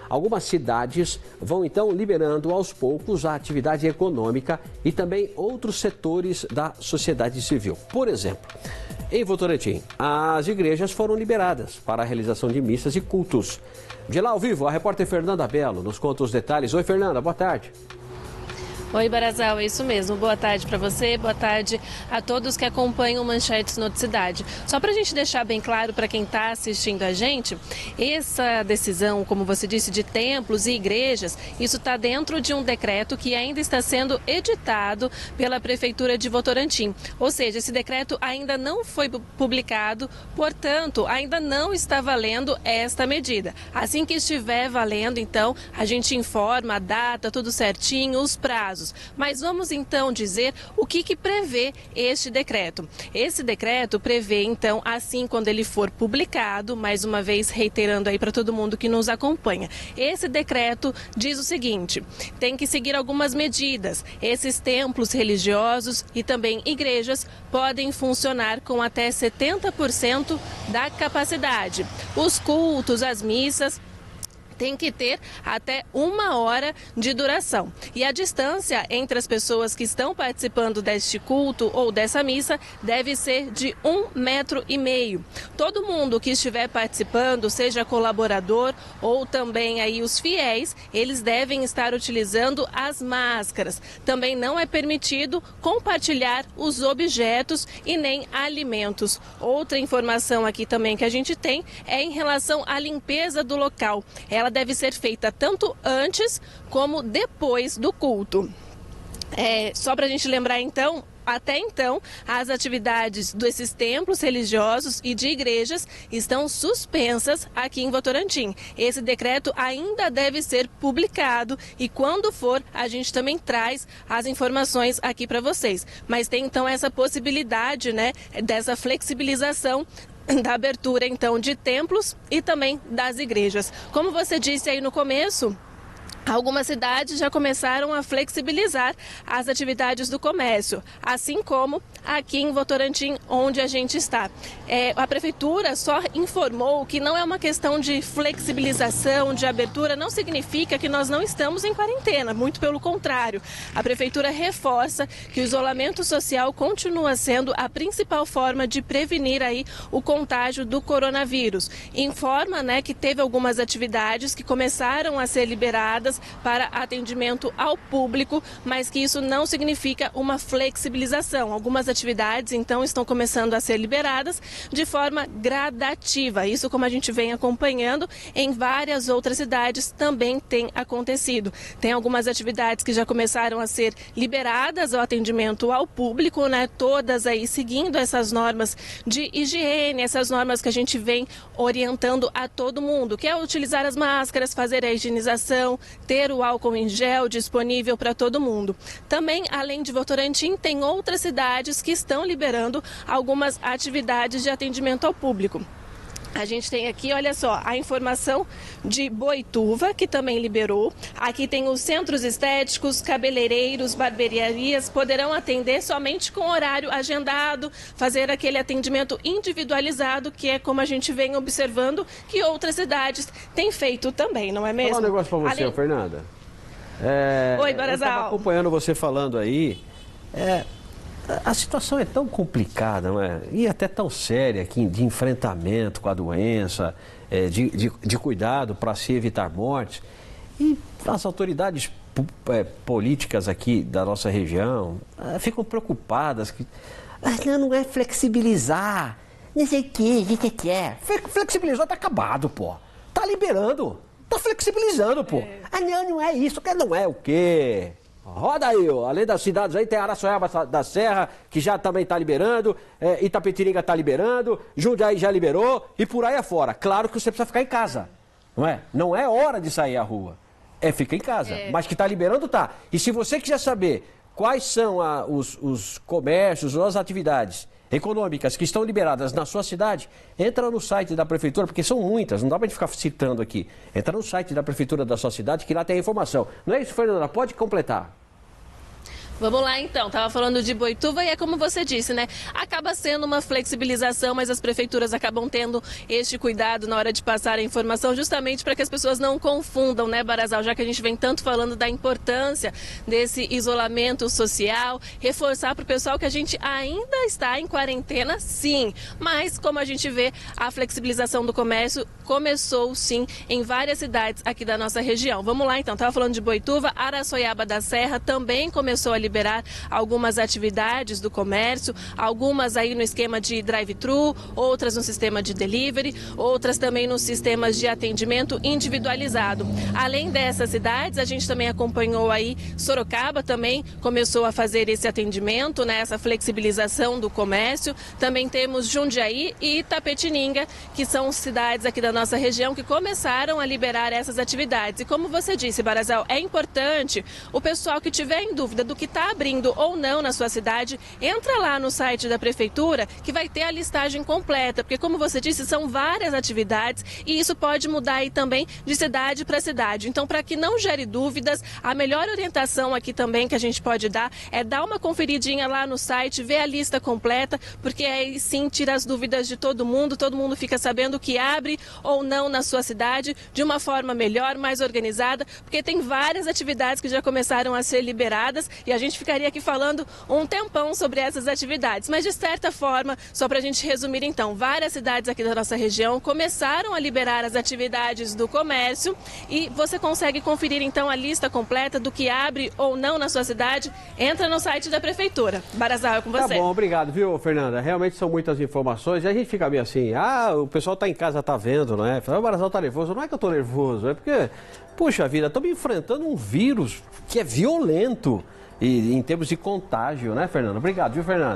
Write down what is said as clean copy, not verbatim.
Algumas cidades vão então liberando aos poucos a atividade econômica e também outros setores da sociedade civil. Por exemplo, em Votorantim, as igrejas foram liberadas para a realização de missas e cultos. De lá ao vivo, a repórter Fernanda Belo nos conta os detalhes. Oi, Fernanda, boa tarde. Oi, Barazal, é isso mesmo. Boa tarde para você, boa tarde a todos que acompanham o Manchetes Noticidade. Só para a gente deixar bem claro para quem está assistindo a gente, essa decisão, como você disse, de templos e igrejas, isso está dentro de um decreto que ainda está sendo editado pela Prefeitura de Votorantim. Ou seja, esse decreto ainda não foi publicado, portanto, ainda não está valendo esta medida. Assim que estiver valendo, então, a gente informa a data, tudo certinho, os prazos. Mas vamos então dizer o que prevê este decreto. Esse decreto prevê então, assim quando ele for publicado, mais uma vez reiterando aí para todo mundo que nos acompanha, esse decreto diz o seguinte: tem que seguir algumas medidas. Esses templos religiosos e também igrejas podem funcionar com até 70% da capacidade. Os cultos, as missas, tem que ter até 1 hora de duração. E a distância entre as pessoas que estão participando deste culto ou dessa missa deve ser de 1,5 metros. Todo mundo que estiver participando, seja colaborador ou também aí os fiéis, eles devem estar utilizando as máscaras. Também não é permitido compartilhar os objetos e nem alimentos. Outra informação aqui também que a gente tem é em relação à limpeza do local. Ela deve ser feita tanto antes como depois do culto. Só para a gente lembrar então, até então, as atividades desses templos religiosos e de igrejas estão suspensas aqui em Votorantim. Esse decreto ainda deve ser publicado e quando for, a gente também traz as informações aqui para vocês. Mas tem então essa possibilidade, né, dessa flexibilização da abertura, então, de templos e também das igrejas. Como você disse aí no começo, algumas cidades já começaram a flexibilizar as atividades do comércio, assim como aqui em Votorantim, onde a gente está. A Prefeitura só informou que não é uma questão de flexibilização, de abertura, não significa que nós não estamos em quarentena, muito pelo contrário. A Prefeitura reforça que o isolamento social continua sendo a principal forma de prevenir aí o contágio do coronavírus. Informa, né, que teve algumas atividades que começaram a ser liberadas para atendimento ao público, mas que isso não significa uma flexibilização. Algumas atividades, então, estão começando a ser liberadas de forma gradativa. Isso, como a gente vem acompanhando, em várias outras cidades também tem acontecido. Tem algumas atividades que já começaram a ser liberadas ao atendimento ao público, né? Todas aí seguindo essas normas de higiene, essas normas que a gente vem orientando a todo mundo, que é utilizar as máscaras, fazer a higienização, ter o álcool em gel disponível para todo mundo. Também, além de Votorantim, tem outras cidades que estão liberando algumas atividades de atendimento ao público. A gente tem aqui, olha só, a informação de Boituva, que também liberou. Aqui tem os centros estéticos, cabeleireiros, barbearias, poderão atender somente com horário agendado, fazer aquele atendimento individualizado, que é como a gente vem observando que outras cidades têm feito também, não é mesmo? Vou falar um negócio para você, Fernanda. Oi, Barazal. Eu estava acompanhando você falando aí. A situação é tão complicada, não é? E até tão séria aqui, de enfrentamento com a doença, de cuidado para se evitar mortes. E as autoridades políticas aqui da nossa região ficam preocupadas. Não é flexibilizar, não sei o que é. Flexibilizar tá acabado, pô. Tá liberando, tá flexibilizando, pô. Não é isso, não é o quê? Roda aí, ó. Além das cidades aí, tem Araçoiaba da Serra, que já também está liberando, Itapetininga está liberando, Jundiaí já liberou e por aí afora. Claro que você precisa ficar em casa, não é? Não é hora de sair à rua, fica em casa, mas que está liberando, tá. E se você quiser saber quais são os comércios ou as atividades econômicas que estão liberadas na sua cidade, entra no site da Prefeitura, porque são muitas, não dá pra gente ficar citando aqui. Entra no site da Prefeitura da sua cidade, que lá tem a informação. Não é isso, Fernanda? Pode completar. Vamos lá então, estava falando de Boituva e é como você disse, né? Acaba sendo uma flexibilização, mas as prefeituras acabam tendo este cuidado na hora de passar a informação, justamente para que as pessoas não confundam, né, Barazal? Já que a gente vem tanto falando da importância desse isolamento social, reforçar para o pessoal que a gente ainda está em quarentena, sim, mas como a gente vê, a flexibilização do comércio começou sim em várias cidades aqui da nossa região. Vamos lá então, estava falando de Boituva, Araçoiaba da Serra também começou a liberar algumas atividades do comércio, algumas aí no esquema de drive-thru, outras no sistema de delivery, outras também nos sistemas de atendimento individualizado. Além dessas cidades, a gente também acompanhou aí Sorocaba também começou a fazer esse atendimento, né, essa flexibilização do comércio. Também temos Jundiaí e Itapetininga, que são cidades aqui da nossa região que começaram a liberar essas atividades. E como você disse, Barazal, é importante o pessoal que tiver em dúvida do que está abrindo ou não na sua cidade, entra lá no site da prefeitura que vai ter a listagem completa, porque como você disse, são várias atividades e isso pode mudar aí também de cidade para cidade. Então, para que não gere dúvidas, a melhor orientação aqui também que a gente pode dar é dar uma conferidinha lá no site, ver a lista completa, porque aí sim tira as dúvidas de todo mundo fica sabendo o que abre ou não na sua cidade de uma forma melhor, mais organizada, porque tem várias atividades que já começaram a ser liberadas e a gente ficaria aqui falando um tempão sobre essas atividades, mas de certa forma, só para a gente resumir então, várias cidades aqui da nossa região começaram a liberar as atividades do comércio e você consegue conferir então a lista completa do que abre ou não na sua cidade, entra no site da prefeitura. Barazal, é com você. Tá bom, obrigado, viu, Fernanda? Realmente são muitas informações e a gente fica meio assim, o pessoal tá em casa, tá vendo, não é? O Barazal tá nervoso. Não é que eu tô nervoso, é porque, puxa vida, estamos enfrentando um vírus que é violento. E em termos de contágio, né, Fernanda? Obrigado, viu, Fernanda?